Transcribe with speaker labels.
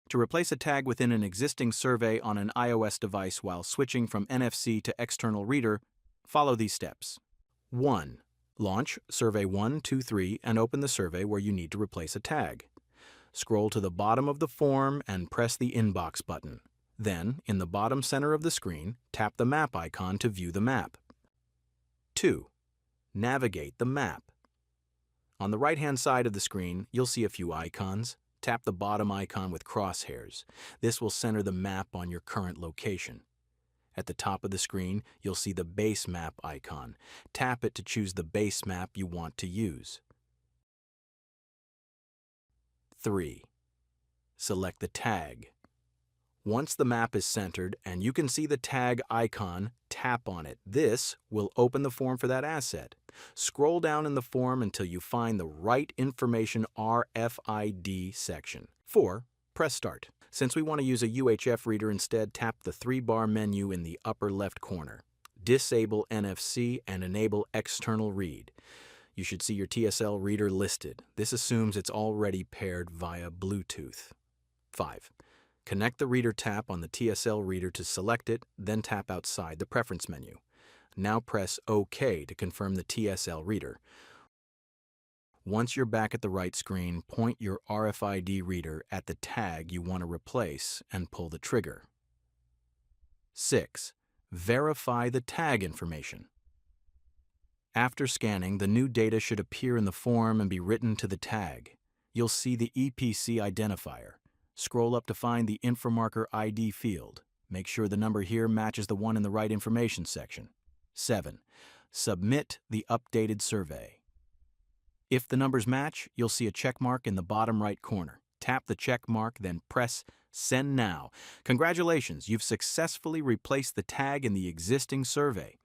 Speaker 1: To replace a tag within an existing survey on an iOS device while switching from NFC to external reader, follow these steps. 1. Launch Survey123 and open the survey where you need to replace a tag. Scroll to the bottom of the form and press the Inbox button. Then, in the bottom center of the screen, tap the map icon to view the map. 2. Navigate the map. On the right-hand side of the screen, you'll see a few icons. Tap the bottom icon with crosshairs. This will center the map on your current location. At the top of the screen, you'll see the base map icon. Tap it to choose the base map you want to use. 3. Select the tag. Once the map is centered and you can see the tag icon, tap on it. This will open the form for that asset. Scroll down in the form until you find the right information RFID section. 4. Press Start. Since we want to use a UHF reader instead, tap the 3-bar menu in the upper left corner. Disable NFC and enable External Read. You should see your TSL reader listed. This assumes it's already paired via Bluetooth. 5. Connect the reader tap on the TSL reader to select it, then tap outside the preference menu. Now press OK to confirm the TSL reader. Once you're back at the right screen, point your RFID reader at the tag you want to replace and pull the trigger. 6. Verify the tag information. After scanning, the new data should appear in the form and be written to the tag. You'll see the EPC identifier. Scroll up to find the InfraMarker ID field. Make sure the number here matches the one in the right information section. 7. Submit the updated survey. If the numbers match, you'll see a check mark in the bottom right corner. Tap the check mark, then press Send Now. Congratulations, you've successfully replaced the tag in the existing survey.